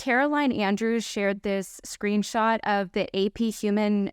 Caroline Andrews shared this screenshot of the AP Human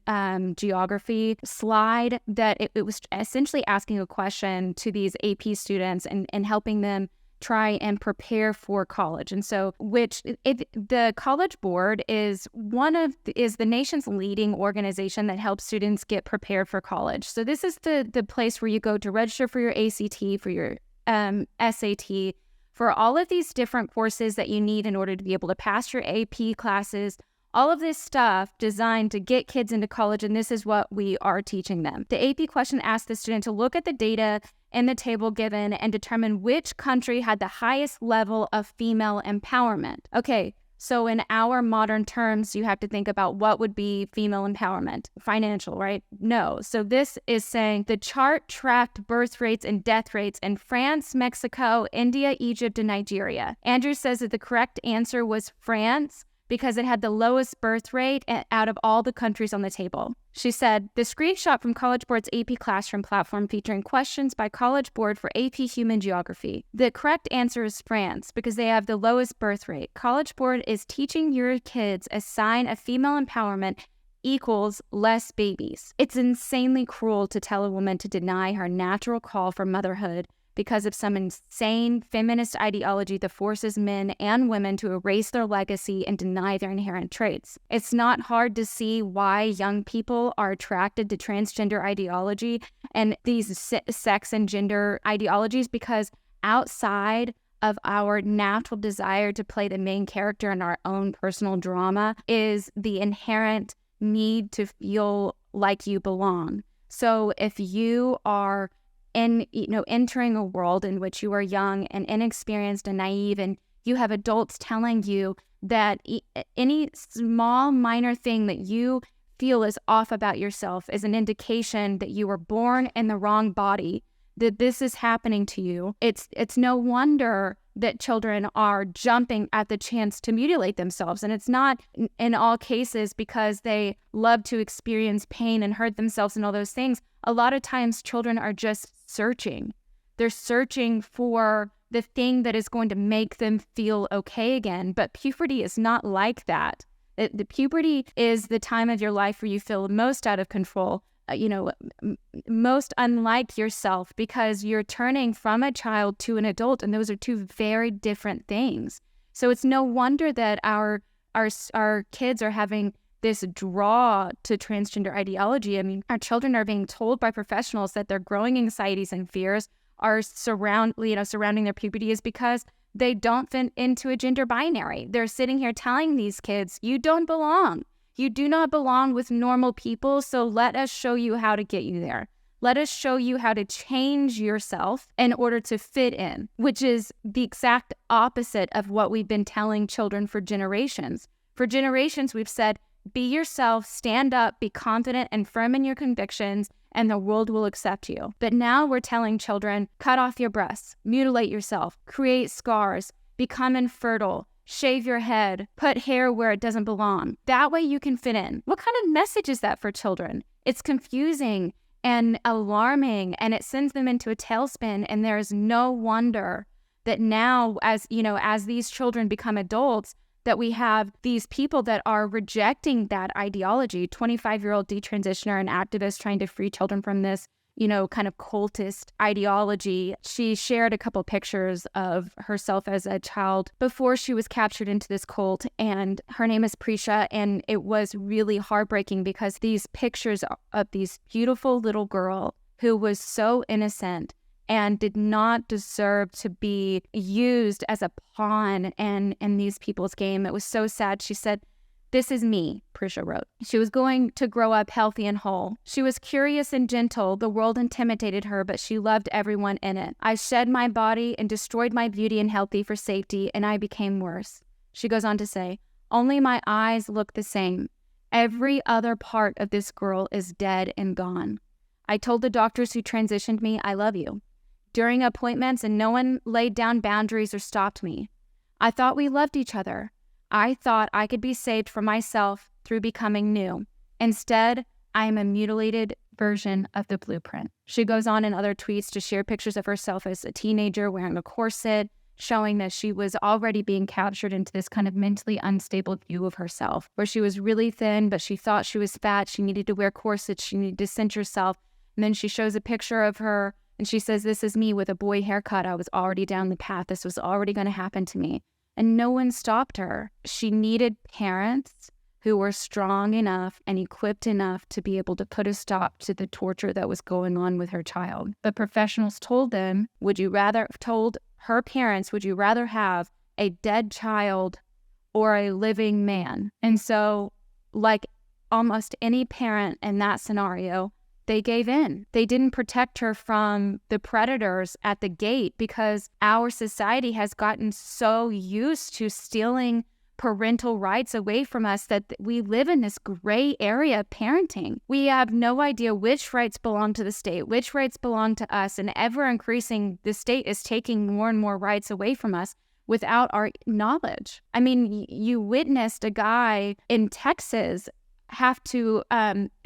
Geography slide that it was essentially asking a question to these AP students and helping them try and prepare for college. And so the College Board is the nation's leading organization that helps students get prepared for college. So this is the place where you go to register for your ACT, for your SAT, for all of these different courses that you need in order to be able to pass your AP classes, all of this stuff designed to get kids into college, and this is what we are teaching them. The AP question asked the student to look at the data in the table given and determine which country had the highest level of female empowerment. Okay, so in our modern terms, you have to think about what would be female empowerment. Financial, right? No. So this is saying the chart tracked birth rates and death rates in France, Mexico, India, Egypt, and Nigeria. Andrew says that the correct answer was France, because it had the lowest birth rate out of all the countries on the table. She said, the screenshot from College Board's AP Classroom platform featuring questions by College Board for AP Human Geography. The correct answer is France, because they have the lowest birth rate. College Board is teaching your kids a sign of female empowerment equals less babies. It's insanely cruel to tell a woman to deny her natural call for motherhood because of some insane feminist ideology that forces men and women to erase their legacy and deny their inherent traits. It's not hard to see why young people are attracted to transgender ideology and these sex and gender ideologies, because outside of our natural desire to play the main character in our own personal drama is the inherent need to feel like you belong. So if you are entering a world in which you are young and inexperienced and naive, and you have adults telling you that any small minor thing that you feel is off about yourself is an indication that you were born in the wrong body, that this is happening to you, it's no wonder that children are jumping at the chance to mutilate themselves. And it's not in all cases because they love to experience pain and hurt themselves and all those things. A lot of times children are just searching. They're searching for the thing that is going to make them feel okay again. But puberty is not like that. The puberty is the time of your life where you feel most out of control, most unlike yourself, because you're turning from a child to an adult, and those are two very different things. So it's no wonder that our kids are having this draw to transgender ideology. I mean, our children are being told by professionals that their growing anxieties and fears are surrounding their puberty is because they don't fit into a gender binary. They're sitting here telling these kids, you don't belong. You do not belong with normal people, so let us show you how to get you there. Let us show you how to change yourself in order to fit in, which is the exact opposite of what we've been telling children for generations. For generations, we've said, be yourself, stand up, be confident and firm in your convictions, and the world will accept you. But now we're telling children, cut off your breasts, mutilate yourself, create scars, become infertile, shave your head, put hair where it doesn't belong. That way you can fit in. What kind of message is that for children? It's confusing and alarming, and it sends them into a tailspin. And there's no wonder that now, as these children become adults, that we have these people that are rejecting that ideology. 25-year-old detransitioner and activist trying to free children from this, kind of cultist ideology. She shared a couple pictures of herself as a child before she was captured into this cult, and her name is Prisha, and it was really heartbreaking because these pictures of this beautiful little girl who was so innocent and did not deserve to be used as a pawn in these people's game. It was so sad. She said, "This is me," Prisha wrote. She was going to grow up healthy and whole. She was curious and gentle. The world intimidated her, but she loved everyone in it. I shed my body and destroyed my beauty and healthy for safety, and I became worse. She goes on to say, only my eyes look the same. Every other part of this girl is dead and gone. I told the doctors who transitioned me, I love you, during appointments, and no one laid down boundaries or stopped me. I thought we loved each other. I thought I could be saved from myself through becoming new. Instead, I am a mutilated version of the blueprint. She goes on in other tweets to share pictures of herself as a teenager wearing a corset, showing that she was already being captured into this kind of mentally unstable view of herself, where she was really thin, but she thought she was fat. She needed to wear corsets. She needed to cinch herself. And then she shows a picture of her and she says, "This is me with a boy haircut. I was already down the path. This was already going to happen to me." And no one stopped her. She needed parents who were strong enough and equipped enough to be able to put a stop to the torture that was going on with her child. But professionals told her parents, would you rather have a dead child or a living man? And so, like almost any parent in that scenario, they gave in. They didn't protect her from the predators at the gate because our society has gotten so used to stealing parental rights away from us that we live in this gray area of parenting. We have no idea which rights belong to the state, which rights belong to us, and ever increasing, the state is taking more and more rights away from us without our knowledge. I mean, you witnessed a guy in Texas have to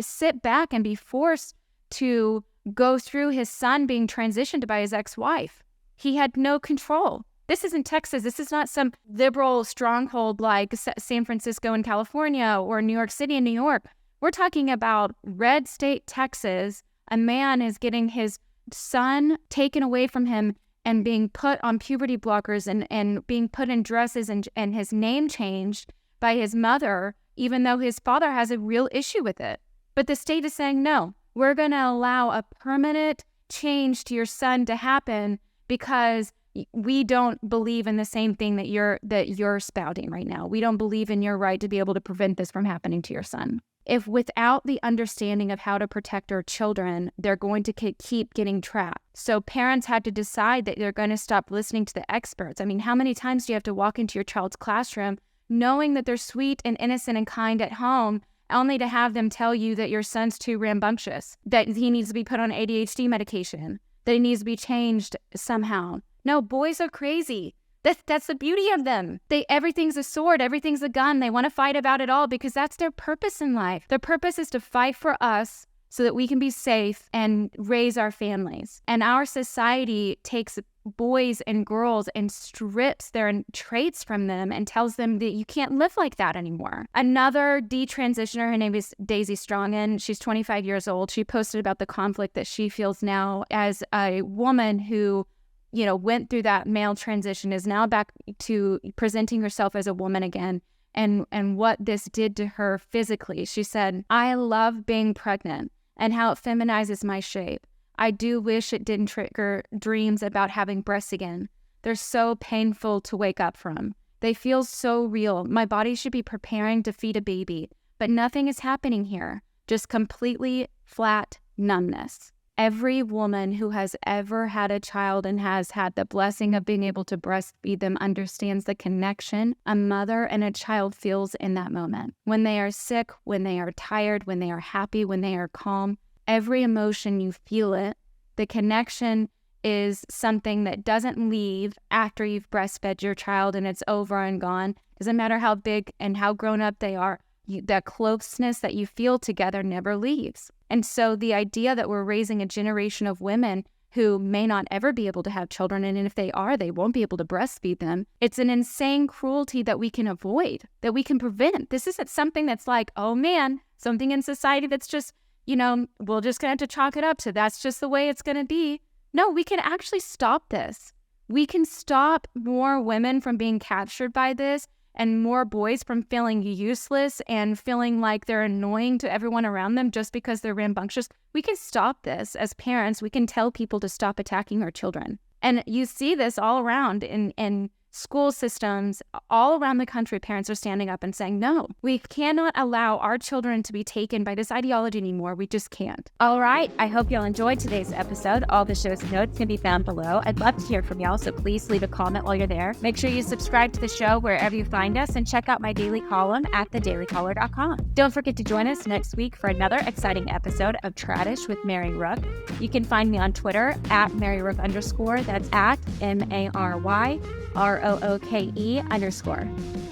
sit back and be forced to go through his son being transitioned by his ex-wife. He had no control. This isn't Texas. This is not some liberal stronghold like San Francisco in California or New York City in New York. We're talking about red state Texas. A man is getting his son taken away from him and being put on puberty blockers and being put in dresses and his name changed by his mother, even though his father has a real issue with it. But the state is saying, no, we're going to allow a permanent change to your son to happen because we don't believe in the same thing that you're spouting right now. We don't believe in your right to be able to prevent this from happening to your son. If without the understanding of how to protect our children, they're going to keep getting trapped. So parents had to decide that they're going to stop listening to the experts. I mean, how many times do you have to walk into your child's classroom knowing that they're sweet and innocent and kind at home, only to have them tell you that your son's too rambunctious, that he needs to be put on ADHD medication, that he needs to be changed somehow? No, boys are crazy. That's the beauty of them. Everything's a sword, everything's a gun. They want to fight about it all because that's their purpose in life. Their purpose is to fight for us so that we can be safe and raise our families. And our society takes boys and girls and strips their traits from them and tells them that you can't live like that anymore. Another detransitioner, her name is Daisy Strongen. She's 25 years old. She posted about the conflict that she feels now as a woman who went through that male transition, is now back to presenting herself as a woman again, and what this did to her physically. She said, "I love being pregnant and how it feminizes my shape. I do wish it didn't trigger dreams about having breasts again. They're so painful to wake up from. They feel so real. My body should be preparing to feed a baby, but nothing is happening here. Just completely flat numbness." Every woman who has ever had a child and has had the blessing of being able to breastfeed them understands the connection a mother and a child feels in that moment. When they are sick, when they are tired, when they are happy, when they are calm, every emotion you feel it. The connection is something that doesn't leave after you've breastfed your child and it's over and gone. Doesn't matter how big and how grown up they are. That closeness that you feel together never leaves. And so the idea that we're raising a generation of women who may not ever be able to have children, and if they are, they won't be able to breastfeed them, it's an insane cruelty that we can avoid, that we can prevent. This isn't something that's like, oh man, something in society that's just, we're just going to have to chalk it up to that's just the way it's going to be. No, we can actually stop this. We can stop more women from being captured by this and more boys from feeling useless and feeling like they're annoying to everyone around them just because they're rambunctious. We can stop this as parents. We can tell people to stop attacking our children. And you see this all around in school systems, all around the country. Parents are standing up and saying, no, we cannot allow our children to be taken by this ideology anymore. We just can't. All right. I hope y'all enjoyed today's episode. All the show's notes can be found below. I'd love to hear from y'all, so please leave a comment while you're there. Make sure you subscribe to the show wherever you find us and check out my daily column at thedailycaller.com. Don't forget to join us next week for another exciting episode of Tradish with Mary Rook. You can find me on Twitter at MaryRook_. That's at MaryRooke_.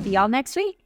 See y'all next week.